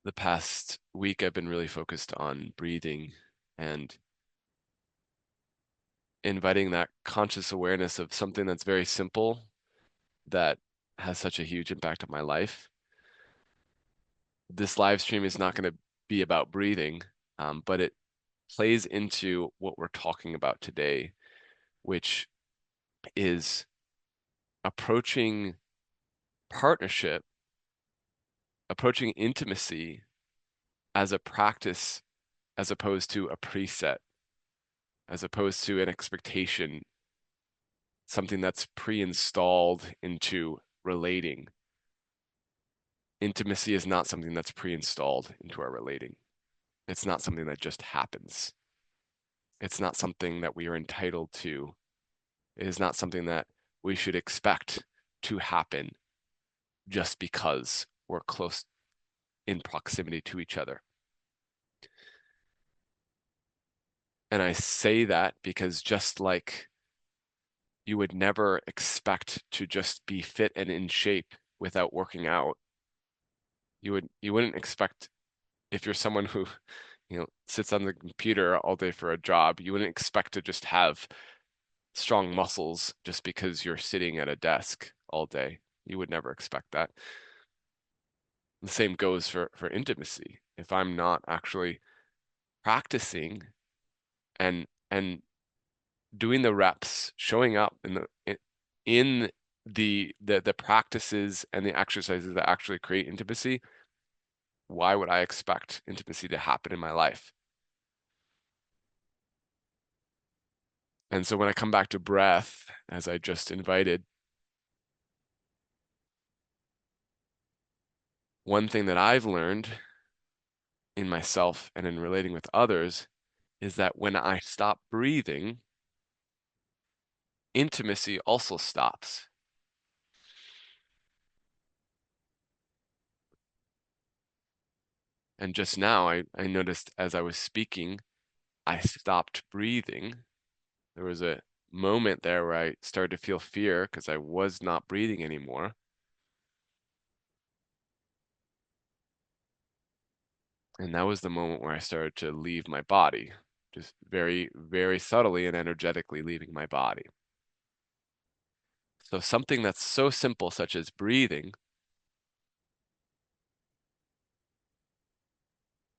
The past week, I've been really focused on breathing and inviting that conscious awareness of something that's very simple that has such a huge impact on my life. This live stream is not going to be about breathing, but it plays into what we're talking about today, which is approaching partnership, approaching intimacy as a practice as opposed to a preset, as opposed to an expectation, something that's pre-installed into relating. Intimacy is not something that's pre-installed into our relating. It's not something that just happens. It's not something that we are entitled to. It is not something that we should expect to happen just because we're close in proximity to each other. And I say that because just like you would never expect to just be fit and in shape without working out, you wouldn't expect if you're someone who, sits on the computer all day for a job, you wouldn't expect to just have strong muscles just because you're sitting at a desk all day. You would never expect that. The same goes for intimacy. If I'm not actually practicing and doing the reps, showing up in the practices and the exercises that actually create intimacy, why would I expect intimacy to happen in my life? And so when I come back to breath, as I just invited, one thing that I've learned in myself and in relating with others is that when I stop breathing, intimacy also stops. And just now, I noticed as I was speaking, I stopped breathing. There was a moment there where I started to feel fear because I was not breathing anymore. And that was the moment where I started to leave my body, just very, very subtly and energetically leaving my body. So something that's so simple, such as breathing,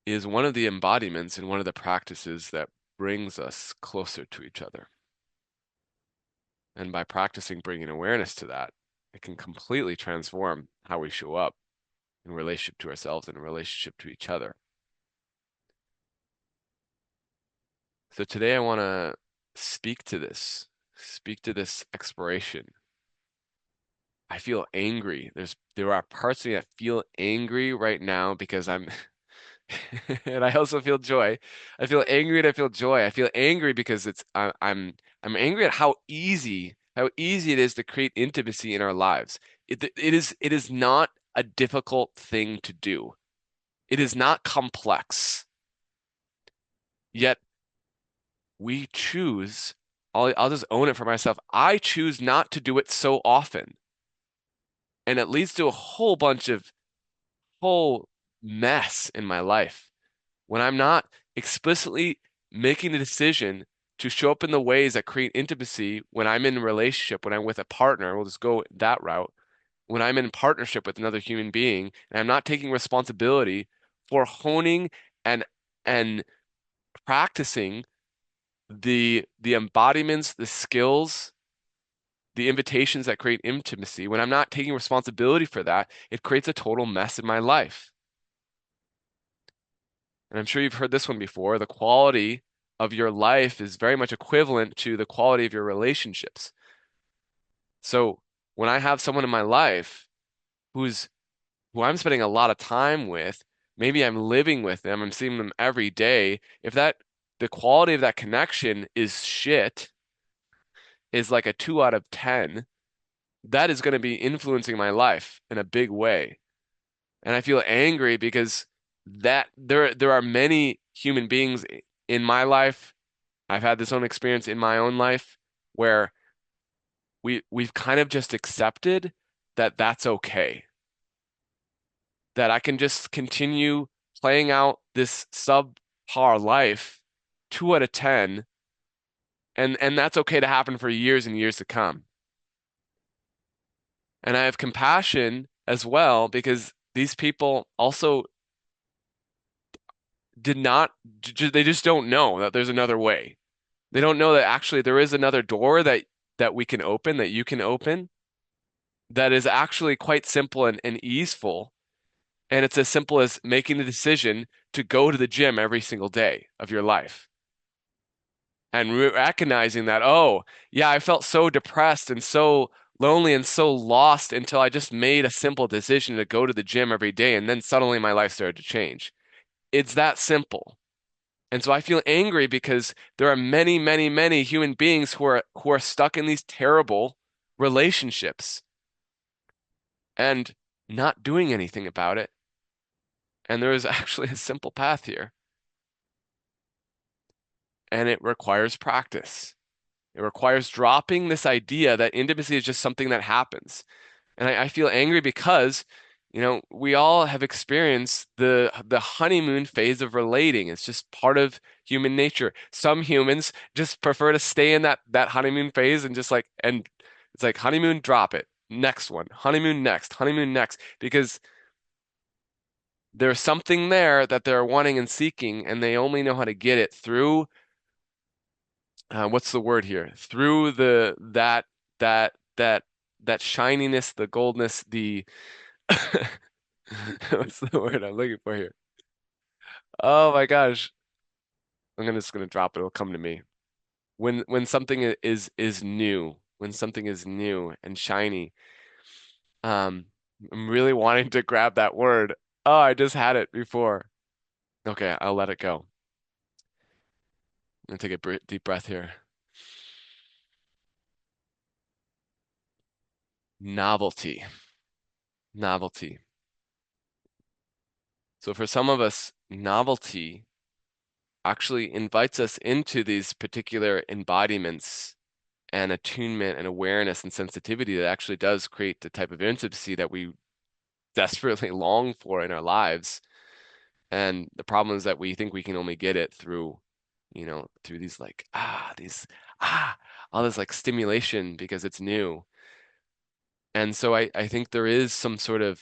is one of the embodiments and one of the practices that brings us closer to each other. And by practicing bringing awareness to that, it can completely transform how we show up in relationship to ourselves and in relationship to each other. So today I want to speak to this exploration. I feel angry. There are parts of me that feel angry right now because I'm and I also feel joy. I feel angry and I feel joy. I feel angry because I'm angry at how easy it is to create intimacy in our lives. It is not a difficult thing to do. It is not complex. Yet we choose, I'll just own it for myself. I choose not to do it so often. And it leads to a whole mess in my life when I'm not explicitly making a decision to show up in the ways that create intimacy when I'm in a relationship, when I'm with a partner, we'll just go that route. When I'm in partnership with another human being, and I'm not taking responsibility for honing and and practicing the embodiments, the skills, the invitations that create intimacy, when I'm not taking responsibility for that, it creates a total mess in my life. And I'm sure you've heard this one before. The quality of your life is very much equivalent to the quality of your relationships. So when I have someone in my life who's who I'm spending a lot of time with, maybe I'm living with them, I'm seeing them every day. If that the quality of that connection is shit, is like a 2 out of 10, that is going to be influencing my life in a big way. And I feel angry because that there are many human beings in my life. I've had this own experience in my own life where we've kind of just accepted that that's okay. That I can just continue playing out this subpar life, 2 out of 10, and that's okay to happen for years and years to come. And I have compassion as well because these people also did not, they just don't know that there's another way. They don't know that actually there is another door that we can open, that you can open, that is actually quite simple and easeful. And it's as simple as making the decision to go to the gym every single day of your life and recognizing that, oh, yeah, I felt so depressed and so lonely and so lost until I just made a simple decision to go to the gym every day. And then suddenly my life started to change. It's that simple. And so I feel angry because there are many, many, many human beings who are stuck in these terrible relationships and not doing anything about it. And there is actually a simple path here, and it requires practice. It requires dropping this idea that intimacy is just something that happens. And I feel angry because, we all have experienced the honeymoon phase of relating. It's just part of human nature. Some humans just prefer to stay in that honeymoon phase and just like, and it's like honeymoon, drop it. Next one, honeymoon next, because there's something there that they're wanting and seeking, and they only know how to get it through what's the word here? Through that that shininess, the goldness, the what's the word I'm looking for here? Oh my gosh. Just gonna drop it. It'll come to me. When something is new, when something is new and shiny, um, I'm really wanting to grab that word. Oh, I just had it before. Okay, I'll let it go. I'm gonna take a deep breath here. Novelty, novelty. So for some of us, novelty actually invites us into these particular embodiments and attunement and awareness and sensitivity that actually does create the type of intimacy that we desperately long for in our lives. And the problem is that we think we can only get it through, through these like, ah, all this like stimulation because it's new. And so I think there is some sort of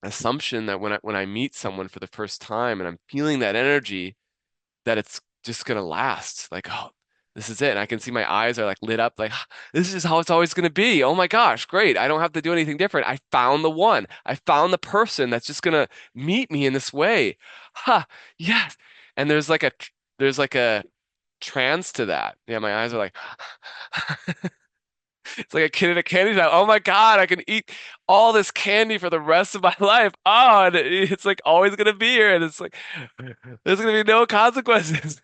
assumption that when I meet someone for the first time and I'm feeling that energy, that it's just gonna last. Like, oh, this is it. And I can see my eyes are like lit up, like, this is how it's always gonna be. Oh my gosh, great. I don't have to do anything different. I found the one. I found the person that's just gonna meet me in this way. Ha, yes. And there's like a trance to that. Yeah, my eyes are like it's like a kid in a candy shop. Oh my God, I can eat all this candy for the rest of my life. Oh, and it's like always gonna be here, and it's like there's gonna be no consequences.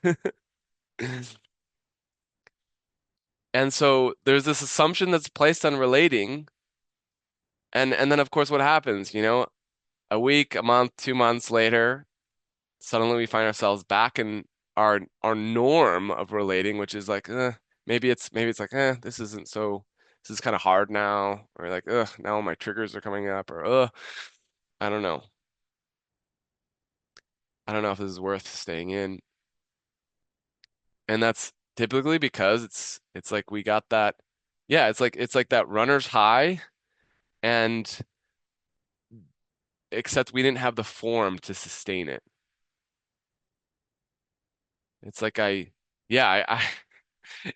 And so there's this assumption that's placed on relating, and then of course what happens, a week, a month, 2 months later, suddenly we find ourselves back in our norm of relating, which is like, maybe it's like, this is kind of hard now, or like, now my triggers are coming up, or I don't know. I don't know if this is worth staying in. And that's typically because it's like we got that, yeah, it's like that runner's high, and except we didn't have the form to sustain it. It's like yeah,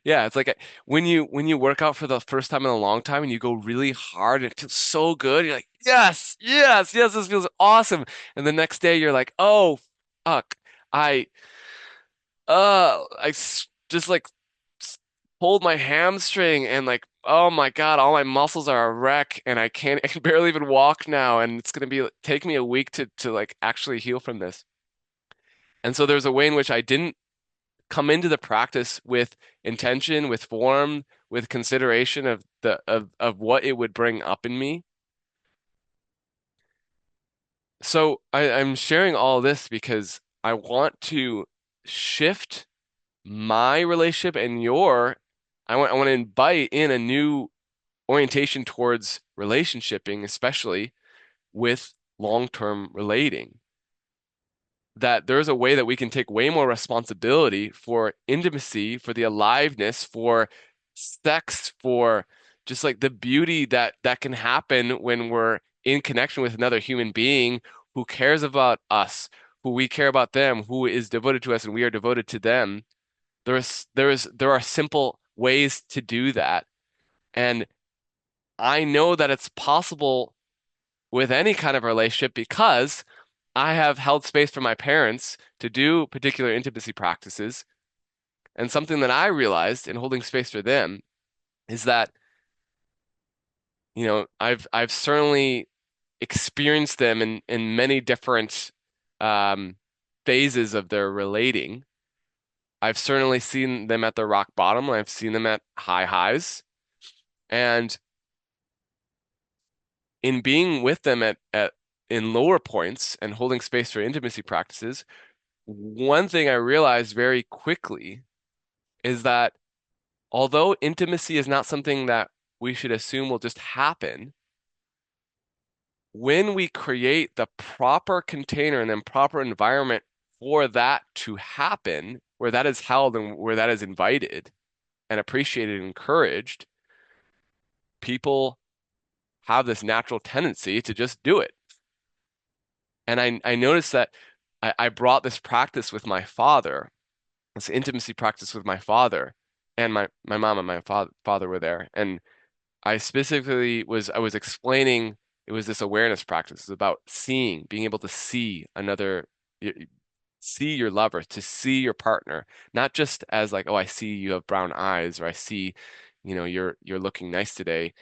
yeah, it's like when you work out for the first time in a long time and you go really hard and it feels so good. You're like, yes, yes, yes, this feels awesome. And the next day you're like, oh, fuck, I, just like pulled my hamstring and like, oh my God, all my muscles are a wreck and I can't, I can barely even walk now. And it's gonna be take me a week to like actually heal from this. And so there's a way in which I didn't come into the practice with intention, with form, with consideration of what it would bring up in me. So I'm sharing all this because I want to shift my relationship and I want to invite in a new orientation towards relationshiping, especially with long-term relating. that there's a way that we can take way more responsibility for intimacy, for the aliveness, for sex, for just like the beauty that can happen when we're in connection with another human being who cares about us, who we care about them, who is devoted to us and we are devoted to them. There are simple ways to do that. And I know that it's possible with any kind of relationship because I have held space for my parents to do particular intimacy practices. And something that I realized in holding space for them is that, I've certainly experienced them in many different um, phases of their relating. I've certainly seen them at their rock bottom, and I've seen them at high highs. And in being with them at in lower points and holding space for intimacy practices, one thing I realized very quickly is that although intimacy is not something that we should assume will just happen, when we create the proper container and then proper environment for that to happen, where that is held and where that is invited and appreciated and encouraged, people have this natural tendency to just do it. And I noticed that I brought this practice with my father, this intimacy practice with my father, and my mom and my father were there. And I was explaining it was this awareness practice. It's about seeing, being able to see another, see your lover, to see your partner, not just as like, oh, I see you have brown eyes, or I see, you're looking nice today.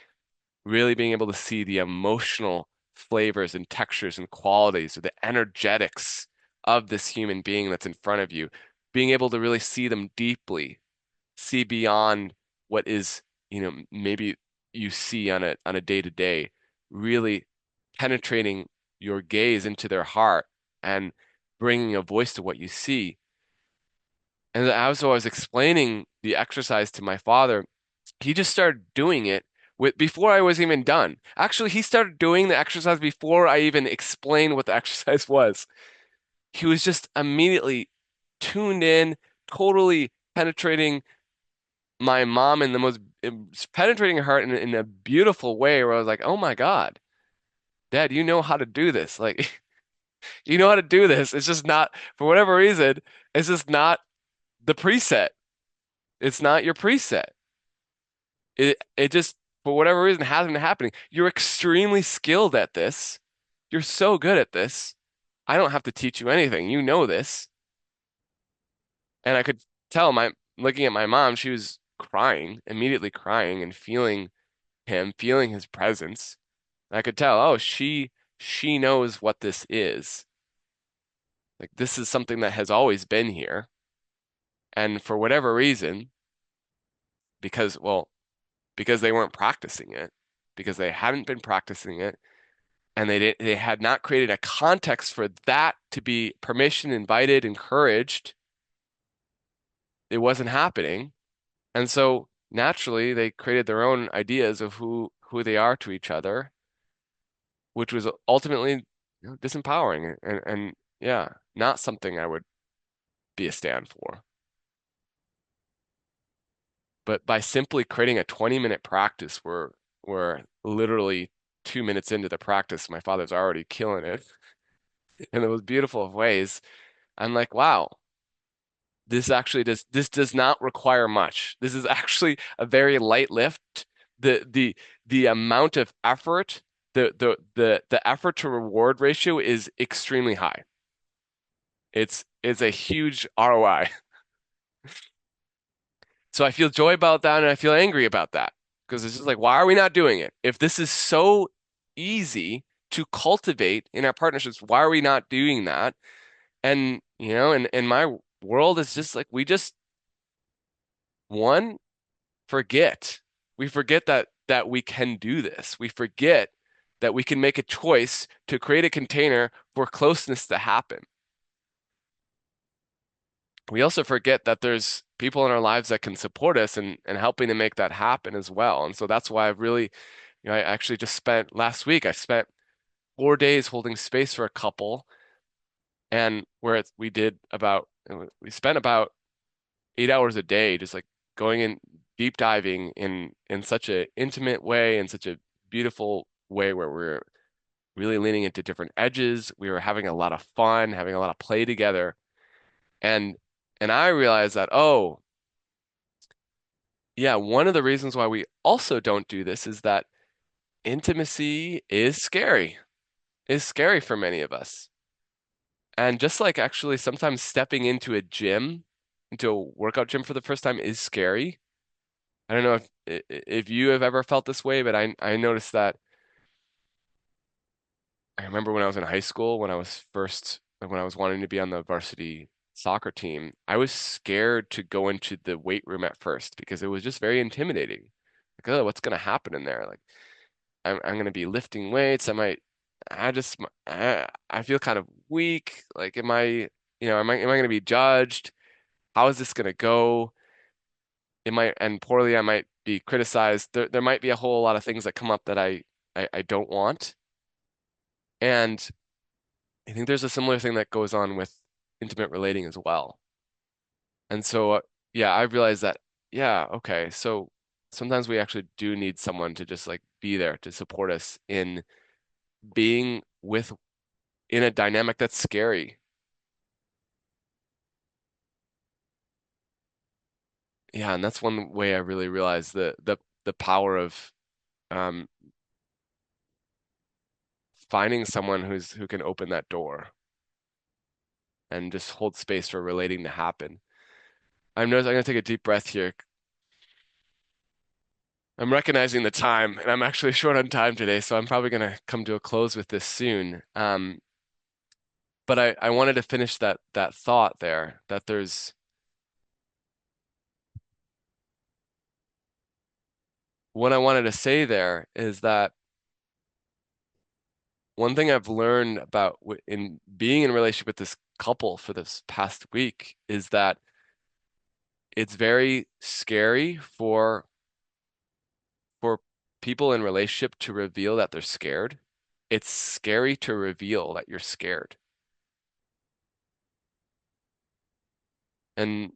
Really being able to see the emotional flavors and textures and qualities or the energetics of this human being that's in front of you, being able to really see them deeply, see beyond what is, maybe you see on a day to day, really penetrating your gaze into their heart and bringing a voice to what you see. And as I was explaining the exercise to my father, he just started doing it before I was even done. Actually, he started doing the exercise before I even explained what the exercise was. He was just immediately tuned in, totally penetrating my mom in the most penetrating her heart in a beautiful way where I was like, oh my God, Dad, you know how to do this. Like, you know how to do this. It's just not, for whatever reason, it's just not the preset. It's not your preset. It just, for whatever reason, hasn't been happening. You're extremely skilled at this. You're so good at this. I don't have to teach you anything. You know this. And I could tell looking at my mom, she was crying, immediately crying and feeling him, feeling his presence. I could tell, oh, she knows what this is. Like this is something that has always been here. And for whatever reason, because well, because they weren't practicing it, because they hadn't been practicing it, and they had not created a context for that to be permission, invited, encouraged, it wasn't happening. And so naturally they created their own ideas of who they are to each other, which was ultimately, disempowering and yeah, not something I would be a stand for. But by simply creating a 20-minute practice where we're literally 2 minutes into the practice, my father's already killing it in the most beautiful of ways. I'm like, wow, this does not require much. This is actually a very light lift. The amount of effort, the effort to reward ratio is extremely high. It's a huge ROI. So I feel joy about that and I feel angry about that because it's just like, why are we not doing it? If this is so easy to cultivate in our partnerships, why are we not doing that? And, in my world, it's just like we just, one, forget. We forget that we can do this. We forget that we can make a choice to create a container for closeness to happen. We also forget that there's people in our lives that can support us and helping to make that happen as well. And so that's why I've really, I actually just spent last week, I spent 4 days holding space for a couple And where we spent about 8 hours a day just like going in deep diving in such a intimate way, in such a beautiful way where we're really leaning into different edges. We were having a lot of fun, having a lot of play together. And and I realized that, oh, yeah, one of the reasons why we also don't do this is that intimacy is scary for many of us. And just like actually sometimes stepping into a gym, into a workout gym for the first time is scary. I don't know if you have ever felt this way, but I noticed that I remember when I was in high school, when I was wanting to be on the varsity soccer team, I was scared to go into the weight room at first because it was just very intimidating. Like, oh, what's going to happen in there? Like, I'm going to be lifting weights. I just, I feel kind of weak. Like, am I going to be judged? How is this going to go? It might end poorly. I might be criticized. There might be a whole lot of things that come up that I don't want. And I think there's a similar thing that goes on with intimate relating as well. And so, yeah, I realized that, yeah, okay, so sometimes we actually do need someone to just like be there to support us in being with in a dynamic that's scary. Yeah, and that's one way I really realized the power of um, finding someone who can open that door and just hold space for relating to happen. I'm gonna take a deep breath here. I'm recognizing the time, and I'm actually short on time today, so I'm probably going to come to a close with this soon. But I wanted to finish that thought there, that there's what I wanted to say there is that one thing I've learned about in being in a relationship with this couple for this past week is that it's very scary for people in relationship to reveal that they're scared. It's scary to reveal that you're scared. And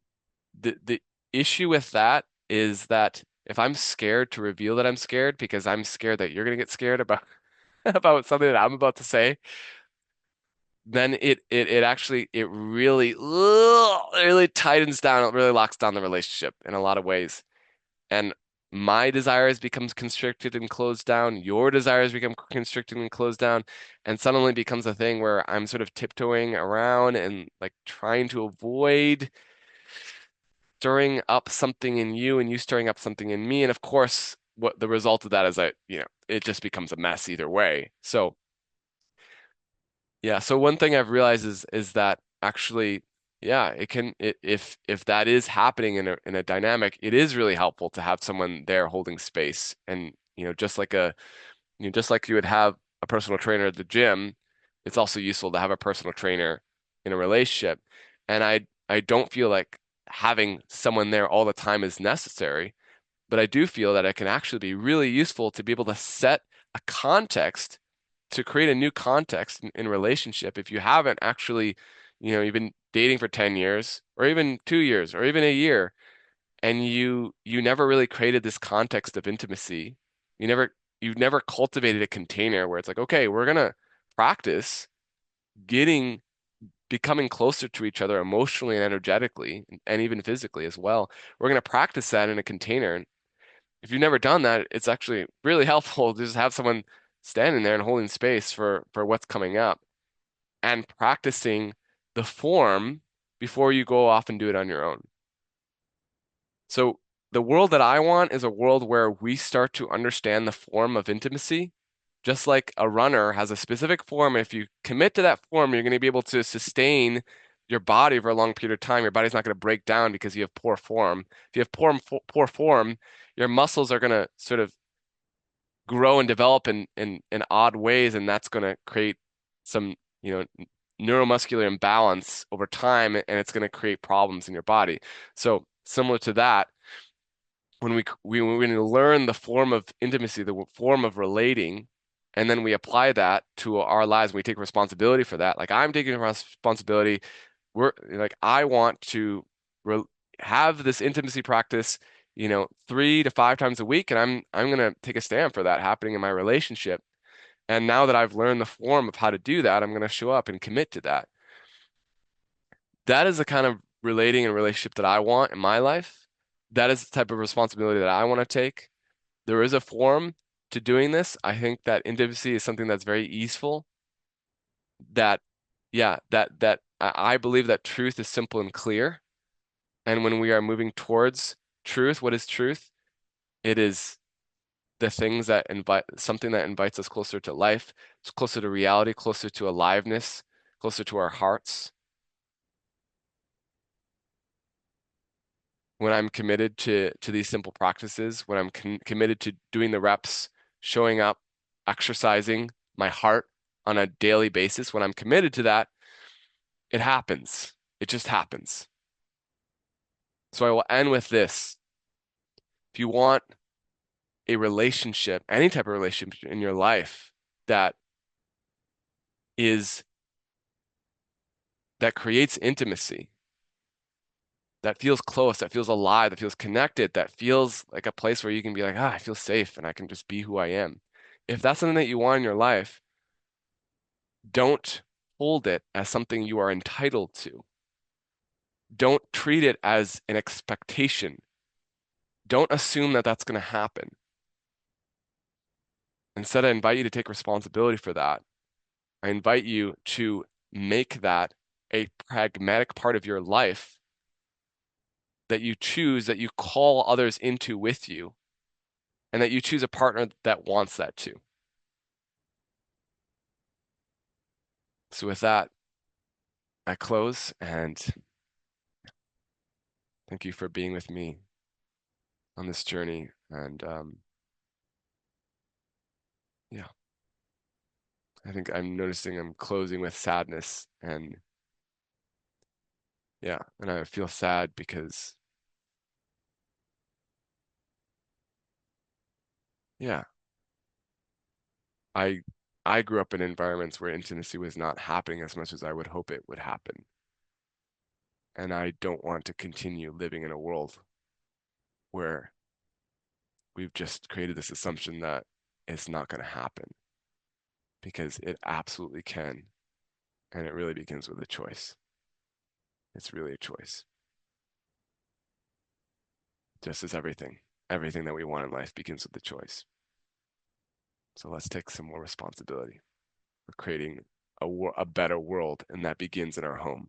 the issue with that is that if I'm scared to reveal that I'm scared because I'm scared that you're gonna get scared about about something that I'm about to say, then it actually it really tightens down, it really locks down the relationship in a lot of ways. And my desires becomes constricted and closed down, your desires become constricted and closed down, and suddenly becomes a thing where I'm sort of tiptoeing around and like trying to avoid stirring up something in you and you stirring up something in me. And of course, what the result of that is it just becomes a mess either way. So yeah, so one thing I've realized is that actually, yeah, if that is happening in a dynamic, it is really helpful to have someone there holding space. And just like you would have a personal trainer at the gym, it's also useful to have a personal trainer in a relationship. And I don't feel like having someone there all the time is necessary, but I do feel that it can actually be really useful to be able to set a context, to create a new context in relationship. If you haven't actually, you've been dating for 10 years or even 2 years or even a year, and you never really created this context of intimacy. You've never cultivated a container where it's like, okay, we're gonna practice getting becoming closer to each other emotionally and energetically and even physically as well. We're gonna practice that in a container. And if you've never done that, it's actually really helpful to just have someone standing there and holding space for what's coming up and practicing the form before you go off and do it on your own. So the world that I want is a world where we start to understand the form of intimacy, just like a runner has a specific form. If you commit to that form, you're going to be able to sustain your body for a long period of time. Your body's not going to break down because you have poor form. If you have poor form, your muscles are going to sort of grow and develop in odd ways, and that's going to create some, neuromuscular imbalance over time, and it's going to create problems in your body. So similar to that, when we learn the form of intimacy, the form of relating, and then we apply that to our lives. We take responsibility for that. Like I'm taking responsibility. We're like I want to re have this intimacy practice, 3 to 5 times a week, and I'm gonna take a stand for that happening in my relationship. And now that I've learned the form of how to do that, I'm gonna show up and commit to that. That is the kind of relating and relationship that I want in my life. That is the type of responsibility that I want to take. There is a form to doing this. I think that intimacy is something that's very easeful. That, yeah, that I believe that truth is simple and clear. And when we are moving towards truth, what is truth? It is the things that invite something that invites us closer to life, it's closer to reality, closer to aliveness, closer to our hearts. When I'm committed to these simple practices, when I'm committed to doing the reps, showing up, exercising my heart on a daily basis, when I'm committed to that, it happens. It just happens. So I will end with this. If you want a relationship, any type of relationship in your life that is that creates intimacy, that feels close, that feels alive, that feels connected, that feels like a place where you can be like, I feel safe and I can just be who I am. If that's something that you want in your life, don't hold it as something you are entitled to. Don't treat it as an expectation. Don't assume that that's going to happen. Instead, I invite you to take responsibility for that. I invite you to make that a pragmatic part of your life that you choose, that you call others into with you, and that you choose a partner that wants that too. So, with that, I close and thank you for being with me on this journey. And yeah, I think I'm noticing I'm closing with sadness. And yeah, and I feel sad because, yeah, I. I grew up in environments where intimacy was not happening as much as I would hope it would happen. And I don't want to continue living in a world where we've just created this assumption that it's not going to happen because it absolutely can. And it really begins with a choice. It's really a choice. Just as everything that we want in life begins with a choice. So let's take some more responsibility for creating a better world, and that begins in our home.